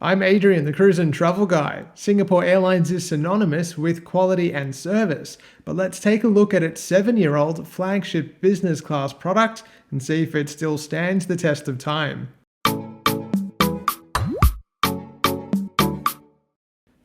I'm Adrian, the cruise and travel guy. Singapore Airlines is synonymous with quality and service, but let's take a look at its 7-year-old flagship business class product and see if it still stands the test of time.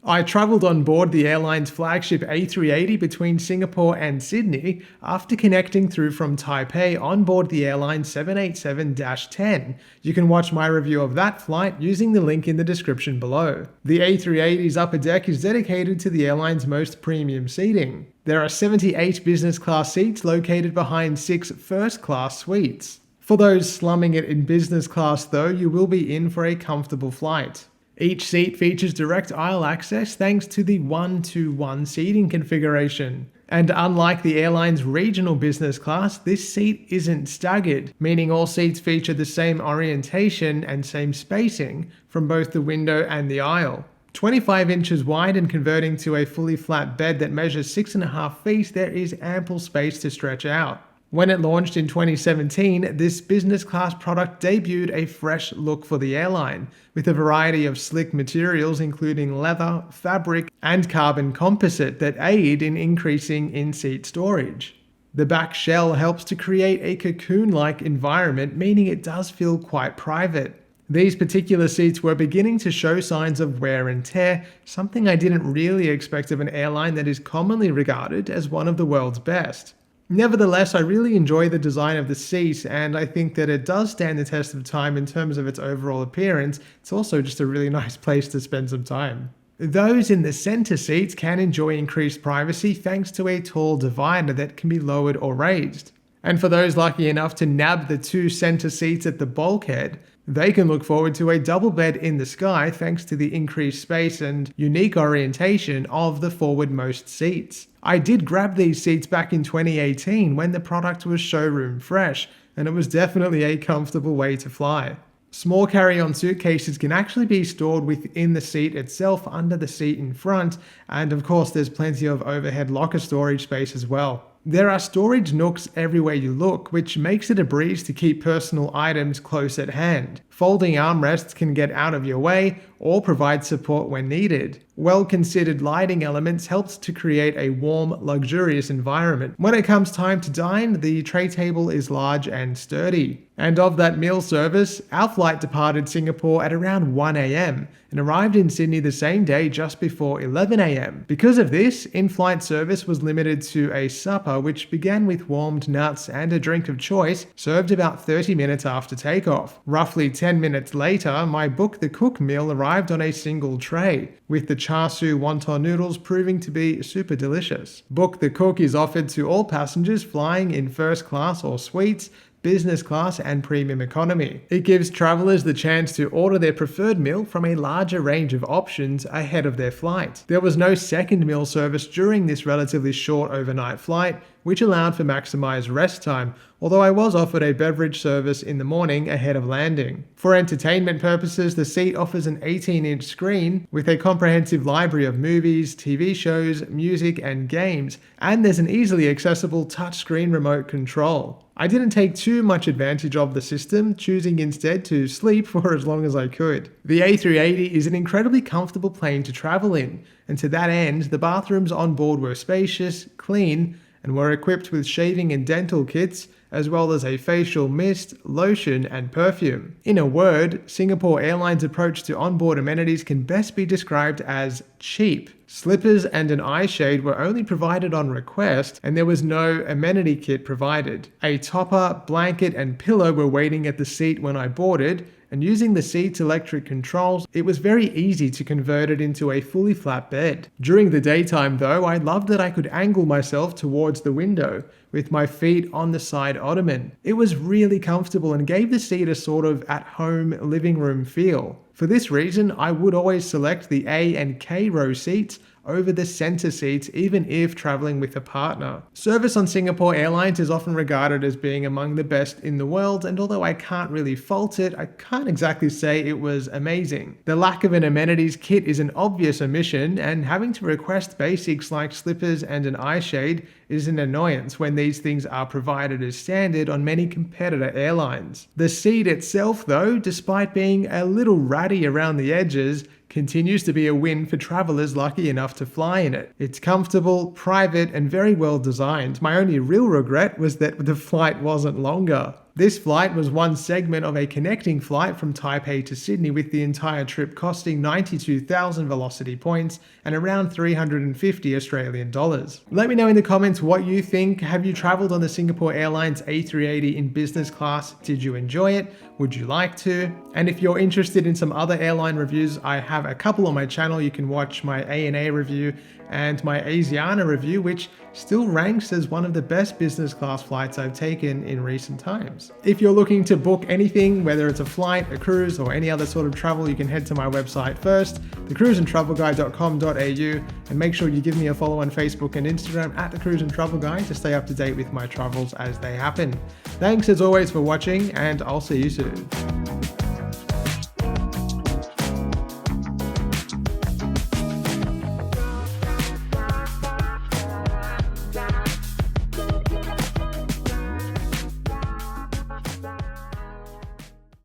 I travelled on board the airline's flagship A380 between Singapore and Sydney after connecting through from Taipei on board the airline 787-10. You can watch my review of that flight using the link in the description below. The A380's upper deck is dedicated to the airline's most premium seating. There are 78 business class seats located behind 6 first class suites. For those slumming it in business class though, you will be in for a comfortable flight. Each seat features direct aisle access thanks to the 1-to-1 seating configuration. And unlike the airline's regional business class, this seat isn't staggered, meaning all seats feature the same orientation and same spacing from both the window and the aisle. 25 inches wide and converting to a fully flat bed that measures 6.5 feet, there is ample space to stretch out. When it launched in 2017, this business class product debuted a fresh look for the airline, with a variety of slick materials including leather, fabric, and carbon composite that aid in increasing in-seat storage. The back shell helps to create a cocoon-like environment, meaning it does feel quite private. These particular seats were beginning to show signs of wear and tear, something I didn't really expect of an airline that is commonly regarded as one of the world's best. Nevertheless, I really enjoy the design of the seat, and I think that it does stand the test of time in terms of its overall appearance. It's also just a really nice place to spend some time. Those in the center seats can enjoy increased privacy thanks to a tall divider that can be lowered or raised. And for those lucky enough to nab the 2 center seats at the bulkhead, they can look forward to a double bed in the sky thanks to the increased space and unique orientation of the forward-most seats. I did grab these seats back in 2018 when the product was showroom fresh, and it was definitely a comfortable way to fly. Small carry-on suitcases can actually be stored within the seat itself under the seat in front, and of course there's plenty of overhead locker storage space as well. There are storage nooks everywhere you look, which makes it a breeze to keep personal items close at hand. Folding armrests can get out of your way or provide support when needed. Well-considered lighting elements helps to create a warm, luxurious environment. When it comes time to dine, the tray table is large and sturdy. And of that meal service, our flight departed Singapore at around 1 AM and arrived in Sydney the same day just before 11 AM. Because of this, in-flight service was limited to a supper which began with warmed nuts and a drink of choice served about 30 minutes after takeoff. Roughly 10 minutes later, my Book the Cook meal arrived on a single tray, with the char siu wonton noodles proving to be super delicious. Book the Cook is offered to all passengers flying in first class or suites, business class and premium economy. It gives travelers the chance to order their preferred meal from a larger range of options ahead of their flight. There was no second meal service during this relatively short overnight flight, which allowed for maximized rest time, although I was offered a beverage service in the morning ahead of landing. For entertainment purposes, the seat offers an 18-inch screen with a comprehensive library of movies, TV shows, music, and games, and there's an easily accessible touchscreen remote control. I didn't take too much advantage of the system, choosing instead to sleep for as long as I could. The A380 is an incredibly comfortable plane to travel in, and to that end, the bathrooms on board were spacious, clean, and were equipped with shaving and dental kits, as well as a facial mist, lotion, and perfume. In a word, Singapore Airlines' approach to onboard amenities can best be described as cheap. Slippers and an eye shade were only provided on request, and there was no amenity kit provided. A topper, blanket, and pillow were waiting at the seat when I boarded, and using the seat's electric controls, it was very easy to convert it into a fully flat bed. During the daytime though, I loved that I could angle myself towards the window, with my feet on the side ottoman. It was really comfortable and gave the seat a sort of at-home living room feel. For this reason, I would always select the A and K row seats over the center seats even if traveling with a partner. Service on Singapore Airlines is often regarded as being among the best in the world, and although I can't really fault it, I can't exactly say it was amazing. The lack of an amenities kit is an obvious omission, and having to request basics like slippers and an eye shade is an annoyance when these things are provided as standard on many competitor airlines. The seat itself, though, despite being a little ratty around the edges, continues to be a win for travelers lucky enough to fly in it. It's comfortable, private, and very well designed. My only real regret was that the flight wasn't longer. This flight was one segment of a connecting flight from Taipei to Sydney, with the entire trip costing 92,000 velocity points and around 350 Australian dollars. Let me know in the comments what you think. Have you traveled on the Singapore Airlines A380 in business class? Did you enjoy it? Would you like to? And if you're interested in some other airline reviews, I have a couple on my channel. You can watch my ANA review and my Asiana review, which still ranks as one of the best business class flights I've taken in recent times. If you're looking to book anything, whether it's a flight, a cruise, or any other sort of travel, you can head to my website first, thecruiseandtravelguide.com.au, and make sure you give me a follow on Facebook and Instagram at The Cruise and Travel Guide to stay up to date with my travels as they happen. Thanks as always for watching, and I'll see you soon.